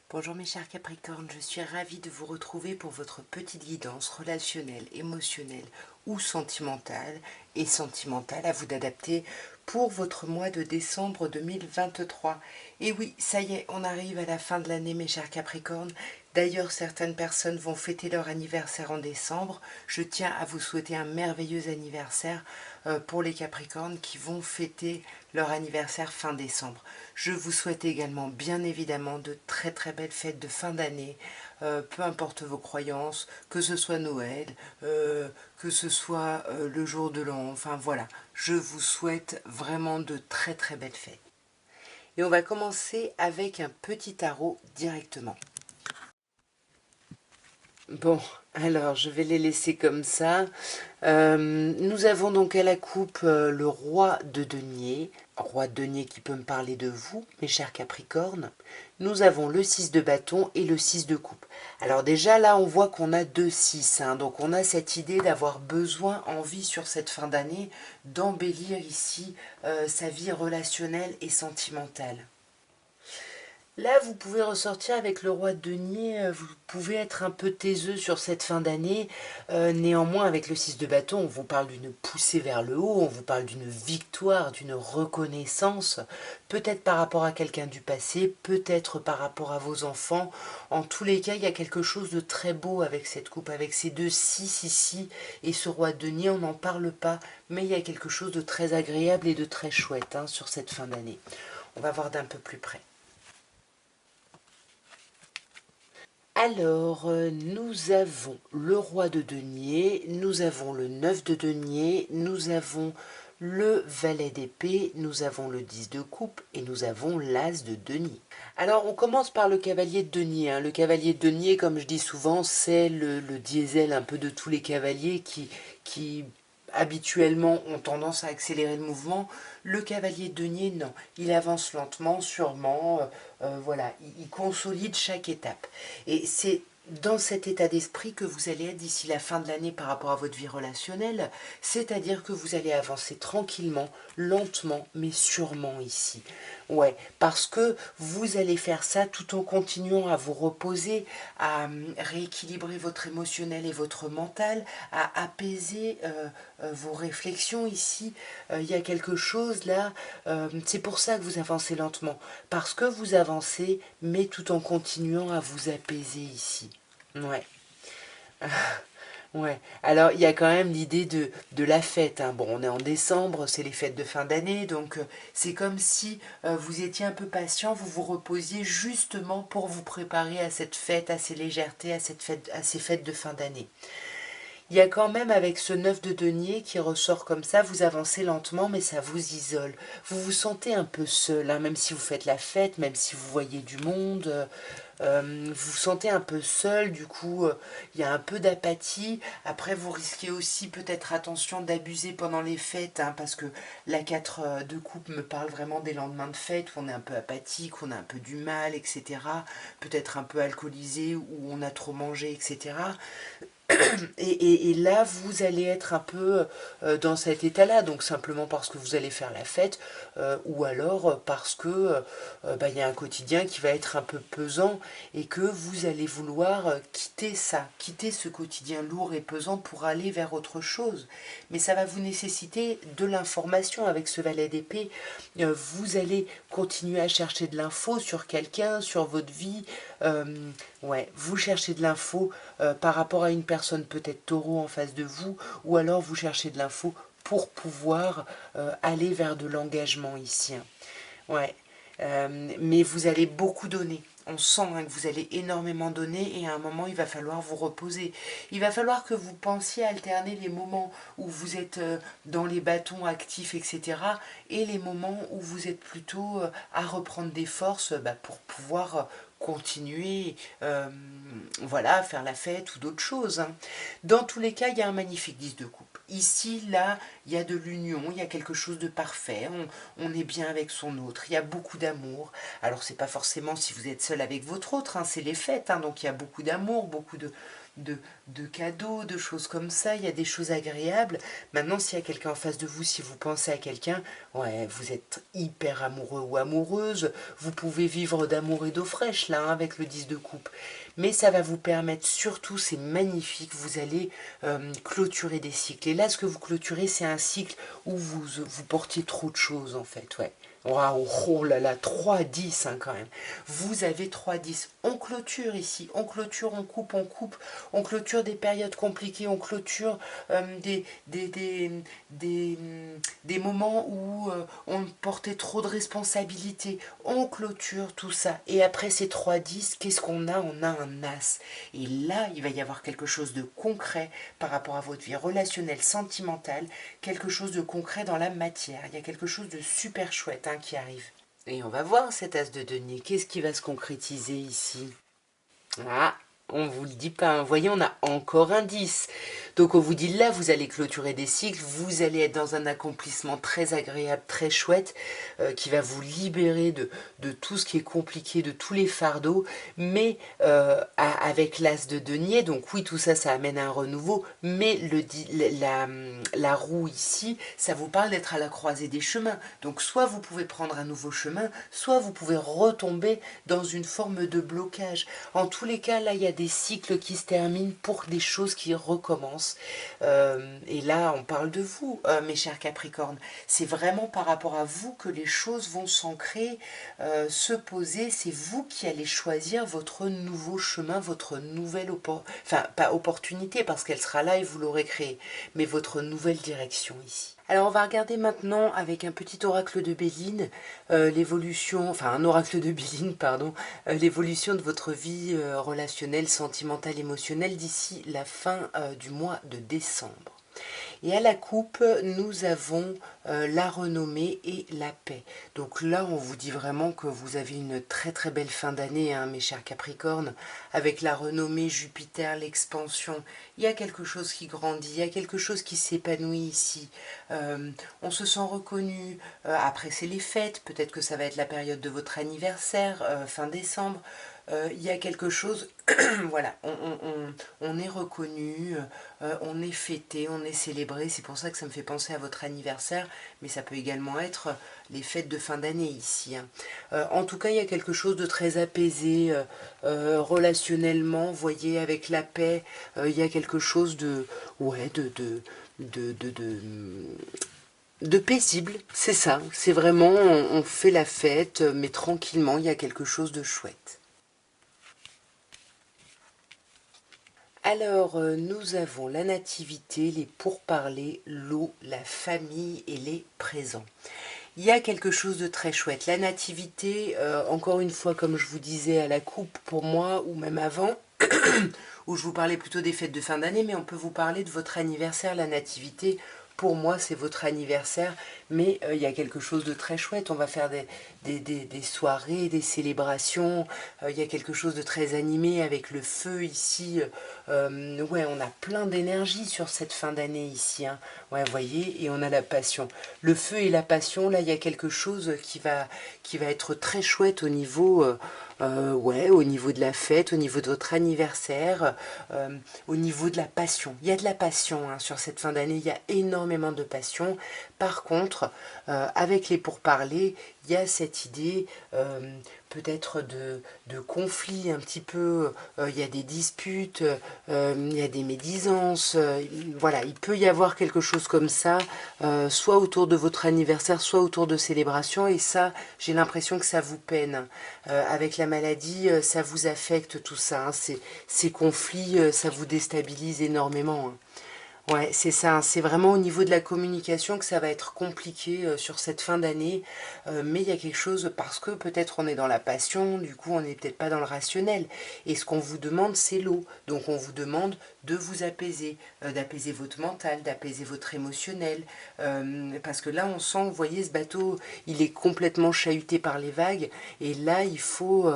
Bonjour mes chers Capricornes, je suis ravie de vous retrouver pour votre petite guidance relationnelle, émotionnelle ou sentimentale, et sentimentale à vous d'adapter pour votre mois de décembre 2023. Et oui, ça y est, on arrive à la fin de l'année mes chers Capricornes. D'ailleurs, certaines personnes vont fêter leur anniversaire en décembre. Je tiens à vous souhaiter un merveilleux anniversaire pour les Capricornes qui vont fêter leur anniversaire fin décembre. Je vous souhaite également bien évidemment de très très belles fêtes de fin d'année, peu importe vos croyances, que ce soit Noël, que ce soit le jour de l'an, enfin voilà, je vous souhaite vraiment de très très belles fêtes. Et on va commencer avec un petit tarot directement. Bon, alors je vais les laisser comme ça. Nous avons donc à la coupe le roi de denier. Roi de denier qui peut me parler de vous, mes chers Capricornes. Nous avons le 6 de bâton et le 6 de coupe. Alors déjà là, on voit qu'on a deux 6. Donc on a cette idée d'avoir besoin, envie sur cette fin d'année, d'embellir ici sa vie relationnelle et sentimentale. Là, vous pouvez ressortir avec le roi de denier, vous pouvez être un peu taiseux sur cette fin d'année. Néanmoins, avec le 6 de bâton, on vous parle d'une poussée vers le haut, on vous parle d'une victoire, d'une reconnaissance, peut-être par rapport à quelqu'un du passé, peut-être par rapport à vos enfants. En tous les cas, il y a quelque chose de très beau avec cette coupe, avec ces deux 6 ici et ce roi de denier, on n'en parle pas, mais il y a quelque chose de très agréable et de très chouette sur cette fin d'année. On va voir d'un peu plus près. Alors, nous avons le roi de denier, nous avons le 9 de denier, nous avons le valet d'épée, nous avons le 10 de coupe et nous avons l'as de denier. Alors, on commence par le cavalier de denier. Le cavalier de denier, comme je dis souvent, c'est le diesel un peu de tous les cavaliers qui habituellement ont tendance à accélérer le mouvement. Le cavalier de denier, non. Il avance lentement, sûrement, voilà, il consolide chaque étape. Et c'est dans cet état d'esprit que vous allez être d'ici la fin de l'année par rapport à votre vie relationnelle, c'est-à-dire que vous allez avancer tranquillement, lentement, mais sûrement ici. Ouais, parce que vous allez faire ça tout en continuant à vous reposer, à rééquilibrer votre émotionnel et votre mental, à apaiser vos réflexions ici. Il y a quelque chose là, c'est pour ça que vous avancez lentement, parce que vous avancez, mais tout en continuant à vous apaiser ici. Ouais. Ouais, alors il y a quand même l'idée de la fête. Bon, on est en décembre, c'est les fêtes de fin d'année, donc c'est comme si vous étiez un peu patient, vous vous reposiez justement pour vous préparer à cette fête, à ces légèretés, à ces fêtes de fin d'année. Il y a quand même avec ce 9 de denier qui ressort comme ça, vous avancez lentement mais ça vous isole. Vous vous sentez un peu seul, même si vous faites la fête, même si vous voyez du monde, vous vous sentez un peu seul, du coup il y a un peu d'apathie. Après vous risquez aussi peut-être attention d'abuser pendant les fêtes, parce que la 4 de coupe me parle vraiment des lendemains de fête où on est un peu apathique, on a un peu du mal, etc. Peut-être un peu alcoolisé ou on a trop mangé, etc. Et là, vous allez être un peu dans cet état-là, donc simplement parce que vous allez faire la fête, ou alors parce que y a un quotidien qui va être un peu pesant et que vous allez vouloir quitter ça, quitter ce quotidien lourd et pesant pour aller vers autre chose. Mais ça va vous nécessiter de l'information avec ce valet d'épée. Vous allez continuer à chercher de l'info sur quelqu'un, sur votre vie. Ouais, vous cherchez de l'info par rapport à une personne peut-être taureau en face de vous, ou alors vous cherchez de l'info pour pouvoir aller vers de l'engagement ici. Ouais, mais vous allez beaucoup donner. On sent que vous allez énormément donner et à un moment il va falloir vous reposer. Il va falloir que vous pensiez alterner les moments où vous êtes dans les bâtons actifs, etc. et les moments où vous êtes plutôt à reprendre des forces pour pouvoir continuer, voilà, faire la fête ou d'autres choses. Dans tous les cas, il y a un magnifique 10 de coupe. Ici, là, il y a de l'union, il y a quelque chose de parfait, on est bien avec son autre, il y a beaucoup d'amour. Alors, c'est pas forcément si vous êtes seul avec votre autre, c'est les fêtes, donc il y a beaucoup d'amour, de, de cadeaux, de choses comme ça, il y a des choses agréables. Maintenant, s'il y a quelqu'un en face de vous, si vous pensez à quelqu'un, ouais, vous êtes hyper amoureux ou amoureuse, vous pouvez vivre d'amour et d'eau fraîche, là, hein, avec le 10 de coupe. Mais ça va vous permettre, surtout, c'est magnifique, vous allez clôturer des cycles. Et là, ce que vous clôturez, c'est un cycle où vous portiez trop de choses, en fait, ouais. Waouh, oh là là, 3-10 hein, quand même. Vous avez 3-10. On clôture ici, on clôture, on clôture des périodes compliquées, on clôture des, des, des, des, des moments où on portait trop de responsabilités. On clôture tout ça. Et après ces 3-10, qu'est-ce qu'on a? On a un as. Et là, il va y avoir quelque chose de concret par rapport à votre vie relationnelle, sentimentale, quelque chose de concret dans la matière. Il y a quelque chose de super chouette hein, qui arrive. Et on va voir cet as de denier. Qu'est-ce qui va se concrétiser ici? Ah, on vous le dit pas. Hein. Vous voyez, on a encore un 10. Donc on vous dit là, vous allez clôturer des cycles, vous allez être dans un accomplissement très agréable, très chouette, qui va vous libérer de tout ce qui est compliqué, de tous les fardeaux, mais avec l'as de denier, donc oui, tout ça, ça amène un renouveau, mais la roue ici, ça vous parle d'être à la croisée des chemins. Donc soit vous pouvez prendre un nouveau chemin, soit vous pouvez retomber dans une forme de blocage. En tous les cas, là, il y a des cycles qui se terminent pour des choses qui recommencent. Et là, on parle de vous, mes chers Capricornes. C'est vraiment par rapport à vous que les choses vont s'ancrer, se poser. C'est vous qui allez choisir votre nouveau chemin, votre nouvelle enfin, pas opportunité, parce qu'elle sera là et vous l'aurez créée, mais votre nouvelle direction ici. Alors on va regarder maintenant avec un petit oracle de Béline l'évolution, enfin un oracle de Béline, pardon, l'évolution de votre vie relationnelle, sentimentale, émotionnelle d'ici la fin du mois de décembre. Et à la coupe, nous avons la renommée et la paix. Donc là, on vous dit vraiment que vous avez une très très belle fin d'année, hein, mes chers Capricornes, avec la renommée, Jupiter, l'expansion. Il y a quelque chose qui grandit, il y a quelque chose qui s'épanouit ici. On se sent reconnu. Après, c'est les fêtes. Peut-être que ça va être la période de votre anniversaire, fin décembre. Il y a quelque chose, voilà, on est reconnu, on est fêté, on est célébré, c'est pour ça que ça me fait penser à votre anniversaire, mais ça peut également être les fêtes de fin d'année ici. Hein. En tout cas, il y a quelque chose de très apaisé, relationnellement, vous voyez, avec la paix, il y a quelque chose de, ouais, de paisible, c'est ça, c'est vraiment, on fait la fête, mais tranquillement, il y a quelque chose de chouette. Alors, nous avons la nativité, les pourparlers, l'eau, la famille et les présents. Il y a quelque chose de très chouette. La nativité, encore une fois, comme je vous disais à la coupe pour moi, ou même avant, où je vous parlais plutôt des fêtes de fin d'année, mais on peut vous parler de votre anniversaire, la nativité. Pour moi, c'est votre anniversaire, mais il y a quelque chose de très chouette. On va faire des soirées, des célébrations. Il y a quelque chose de très animé avec le feu ici. Ouais, on a plein d'énergie sur cette fin d'année ici. Hein. Ouais, vous voyez, et on a la passion. Le feu et la passion, là, il y a quelque chose qui va être très chouette au niveau... ouais, au niveau de la fête, au niveau de votre anniversaire, au niveau de la passion. Il y a de la passion hein, sur cette fin d'année, il y a énormément de passion. Par contre, avec les pourparlers, il y a cette idée peut-être de conflit un petit peu, il y a des disputes, il y a des médisances, voilà, il peut y avoir quelque chose comme ça, soit autour de votre anniversaire, soit autour de célébrations, et ça, j'ai l'impression que ça vous peine. Avec la maladie, ça vous affecte tout ça, hein, ces conflits, ça vous déstabilise énormément. Hein. Ouais, c'est ça, c'est vraiment au niveau de la communication que ça va être compliqué sur cette fin d'année, mais il y a quelque chose, parce que peut-être on est dans la passion, du coup on n'est peut-être pas dans le rationnel, et ce qu'on vous demande c'est l'eau, donc on vous demande de vous apaiser, d'apaiser votre mental, d'apaiser votre émotionnel, parce que là on sent, vous voyez ce bateau, il est complètement chahuté par les vagues, et là il faut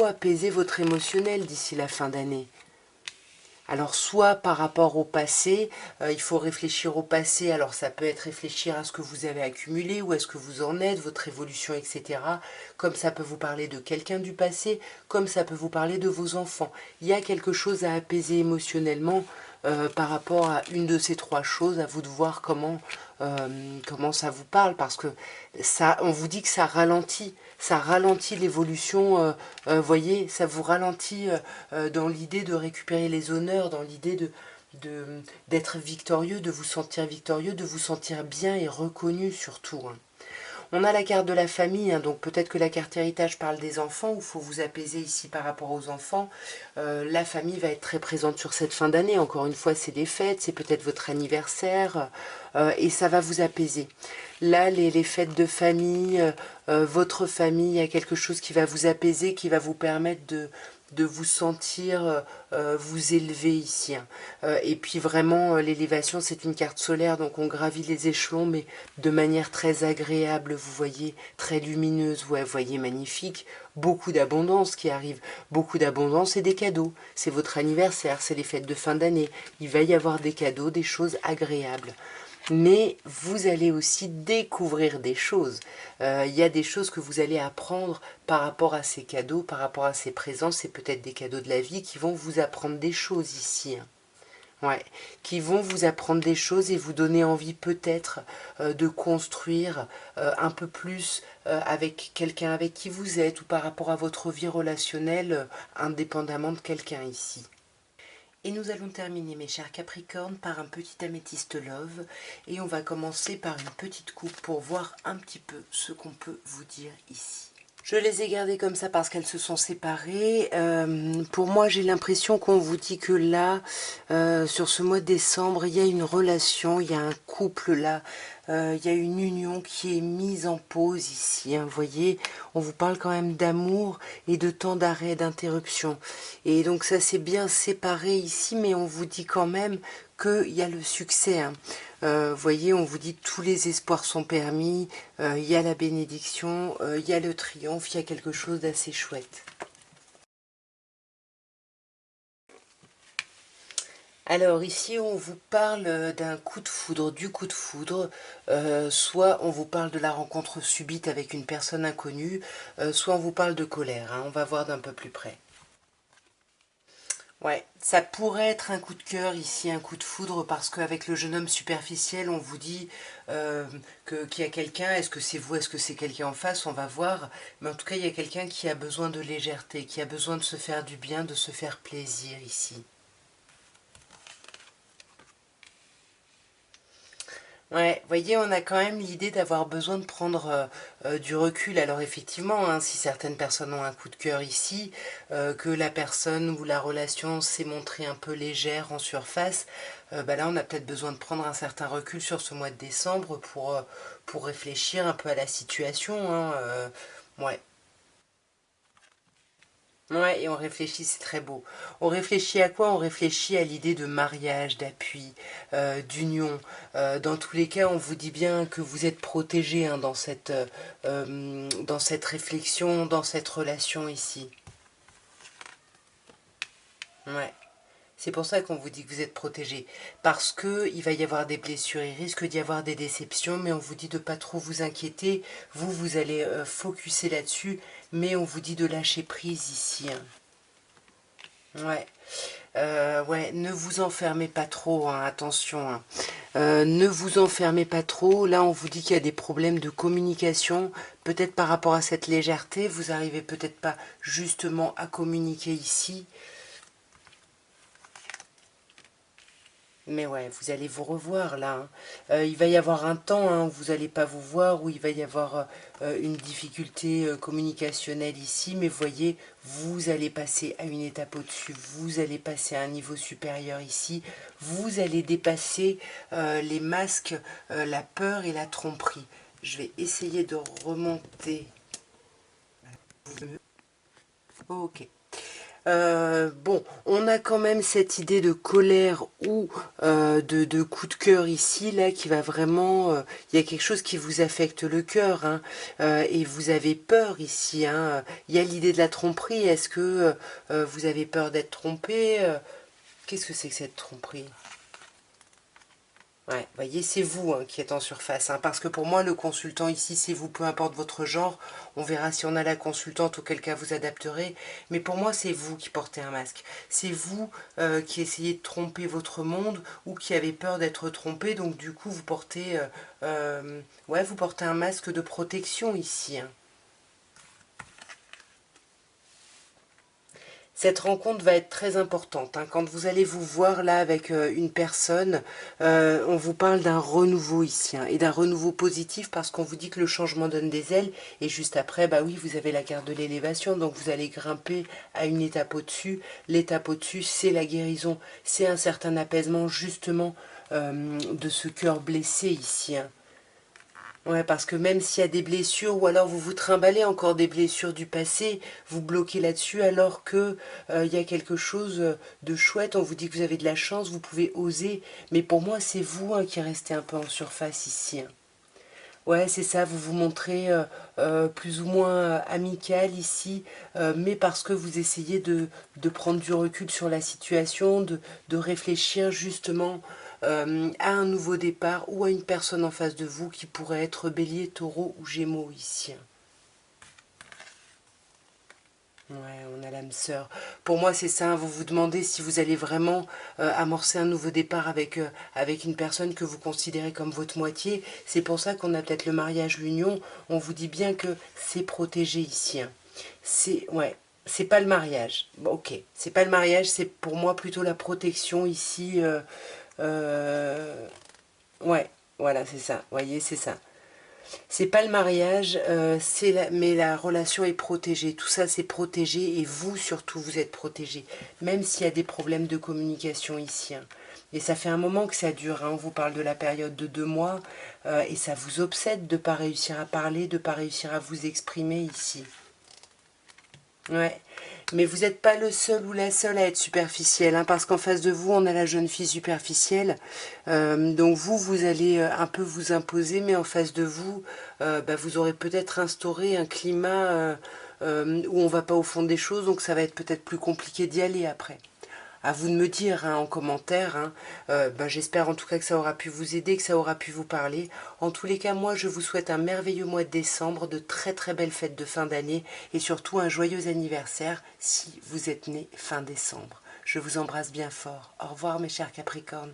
apaiser votre émotionnel d'ici la fin d'année. Alors soit par rapport au passé, il faut réfléchir au passé, alors ça peut être réfléchir à ce que vous avez accumulé, où est-ce que vous en êtes, votre évolution, etc. Comme ça peut vous parler de quelqu'un du passé, comme ça peut vous parler de vos enfants. Il y a quelque chose à apaiser émotionnellement par rapport à une de ces trois choses, à vous de voir comment ça vous parle, parce que ça, on vous dit que ça ralentit l'évolution, voyez, ça vous ralentit dans l'idée de récupérer les honneurs, dans l'idée d'être victorieux, de vous sentir victorieux, de vous sentir bien et reconnu surtout, hein. On a la carte de la famille, hein, donc peut-être que la carte héritage parle des enfants, où il faut vous apaiser ici par rapport aux enfants. La famille va être très présente sur cette fin d'année. Encore une fois, c'est des fêtes, c'est peut-être votre anniversaire, et ça va vous apaiser. Là, les fêtes de famille, votre famille, il y a quelque chose qui va vous apaiser, qui va vous permettre de vous sentir vous élever ici, hein. Et puis vraiment, l'élévation, c'est une carte solaire, donc on gravit les échelons, mais de manière très agréable, vous voyez, très lumineuse, ouais, vous voyez, magnifique. Beaucoup d'abondance qui arrive, beaucoup d'abondance et des cadeaux. C'est votre anniversaire, c'est les fêtes de fin d'année. Il va y avoir des cadeaux, des choses agréables. Mais vous allez aussi découvrir des choses. Il y a des choses que vous allez apprendre par rapport à ces cadeaux, par rapport à ces présences, c'est peut-être des cadeaux de la vie qui vont vous apprendre des choses ici, hein. Ouais, qui vont vous apprendre des choses et vous donner envie peut-être de construire un peu plus avec quelqu'un avec qui vous êtes ou par rapport à votre vie relationnelle indépendamment de quelqu'un ici. Et nous allons terminer, mes chers Capricornes, par un petit améthyste love. Et on va commencer par une petite coupe pour voir un petit peu ce qu'on peut vous dire ici. Je les ai gardées comme ça parce qu'elles se sont séparées. Pour moi, j'ai l'impression qu'on vous dit que là, sur ce mois de décembre, il y a une relation, il y a un couple là, il y a une union qui est mise en pause ici, hein, vous voyez, on vous parle quand même d'amour et de temps d'arrêt, d'interruption. Et donc ça s'est bien séparé ici, mais on vous dit quand même qu'il y a le succès, hein. Vous voyez, on vous dit tous les espoirs sont permis, il y a la bénédiction, il y a le triomphe, il y a quelque chose d'assez chouette. Alors ici on vous parle d'un coup de foudre, du coup de foudre, soit on vous parle de la rencontre subite avec une personne inconnue, soit on vous parle de colère, hein, on va voir d'un peu plus près. Ouais, ça pourrait être un coup de cœur ici, un coup de foudre, parce qu'avec le jeune homme superficiel, on vous dit qu'il y a quelqu'un, est-ce que c'est vous, est-ce que c'est quelqu'un en face, on va voir, mais en tout cas il y a quelqu'un qui a besoin de légèreté, qui a besoin de se faire du bien, de se faire plaisir ici. Ouais, vous voyez, on a quand même l'idée d'avoir besoin de prendre du recul. Alors effectivement, hein, si certaines personnes ont un coup de cœur ici, que la personne ou la relation s'est montrée un peu légère en surface, bah là on a peut-être besoin de prendre un certain recul sur ce mois de décembre pour réfléchir un peu à la situation, hein, ouais. Ouais, et on réfléchit, c'est très beau. On réfléchit à quoi? On réfléchit à l'idée de mariage, d'appui, d'union. Dans tous les cas, on vous dit bien que vous êtes protégé, hein, dans cette réflexion, dans cette relation ici. Ouais. C'est pour ça qu'on vous dit que vous êtes protégé. Parce que il va y avoir des blessures, il risque d'y avoir des déceptions, mais on vous dit de pas trop vous inquiéter. Vous, vous allez focuser là-dessus, mais on vous dit de lâcher prise ici, hein. Ouais. Ouais, ne vous enfermez pas trop, hein, attention, hein. Ne vous enfermez pas trop. Là, on vous dit qu'il y a des problèmes de communication. Peut-être par rapport à cette légèreté, vous arrivez peut-être pas justement à communiquer ici. Mais ouais, vous allez vous revoir là, hein. Il va y avoir un temps, hein, où vous n'allez pas vous voir, où il va y avoir une difficulté communicationnelle ici, mais voyez, vous allez passer à une étape au-dessus, vous allez passer à un niveau supérieur ici, vous allez dépasser les masques, la peur et la tromperie. Je vais essayer de remonter. Ok. Bon, on a quand même cette idée de colère ou de coup de cœur ici, là, qui va vraiment... il y a quelque chose qui vous affecte le cœur, hein, et vous avez peur ici, hein. Il y a l'idée de la tromperie. Est-ce que vous avez peur d'être trompé? Qu'est-ce que c'est que cette tromperie? Ouais, voyez, c'est vous qui êtes en surface, parce que pour moi, le consultant ici, c'est vous, peu importe votre genre. On verra si on a la consultante, auquel cas vous adapterez. Mais pour moi, c'est vous qui portez un masque. C'est vous qui essayez de tromper votre monde ou qui avez peur d'être trompé. Donc du coup, vous portez, ouais, vous portez un masque de protection ici. Cette rencontre va être très importante. Quand vous allez vous voir là avec une personne, on vous parle d'un renouveau ici, et d'un renouveau positif parce qu'on vous dit que le changement donne des ailes. Et juste après, bah oui, vous avez la carte de l'élévation, donc vous allez grimper à une étape au-dessus. L'étape au-dessus, c'est la guérison, c'est un certain apaisement justement de ce cœur blessé ici. Ouais, parce que même s'il y a des blessures, ou alors vous vous trimballez encore des blessures du passé, vous bloquez là-dessus, alors que il y a quelque chose de chouette, on vous dit que vous avez de la chance, vous pouvez oser, mais pour moi c'est vous qui restez un peu en surface ici. Ouais, c'est ça, vous vous montrez plus ou moins amical ici, mais parce que vous essayez de prendre du recul sur la situation, de réfléchir justement à un nouveau départ ou à une personne en face de vous qui pourrait être bélier, taureau ou gémeaux ici. Ouais, on a l'âme sœur. Pour moi, c'est ça, vous vous demandez si vous allez vraiment amorcer un nouveau départ avec une personne que vous considérez comme votre moitié. C'est pour ça qu'on a peut-être le mariage, l'union. On vous dit bien que c'est protégé ici. C'est, ouais, c'est pas le mariage. Bon, ok, c'est pas le mariage, c'est pour moi plutôt la protection ici. Euh, ouais, voilà, c'est ça. Vous voyez, c'est ça. C'est pas le mariage, mais la relation est protégée. Tout ça, c'est protégé et vous, surtout, vous êtes protégé. Même s'il y a des problèmes de communication ici. Et ça fait un moment que ça dure. On vous parle de la période de 2 mois et ça vous obsède de ne pas réussir à parler, de ne pas réussir à vous exprimer ici. Ouais, mais vous n'êtes pas le seul ou la seule à être superficielle, parce qu'en face de vous, on a la jeune fille superficielle. Donc vous, vous allez un peu vous imposer, mais en face de vous, bah, vous aurez peut-être instauré un climat où on va pas au fond des choses, donc ça va être peut-être plus compliqué d'y aller après. À vous de me dire en commentaire. Ben, j'espère en tout cas que ça aura pu vous aider, que ça aura pu vous parler. En tous les cas, moi, je vous souhaite un merveilleux mois de décembre, de très très belles fêtes de fin d'année et surtout un joyeux anniversaire si vous êtes né fin décembre. Je vous embrasse bien fort. Au revoir mes chers Capricornes.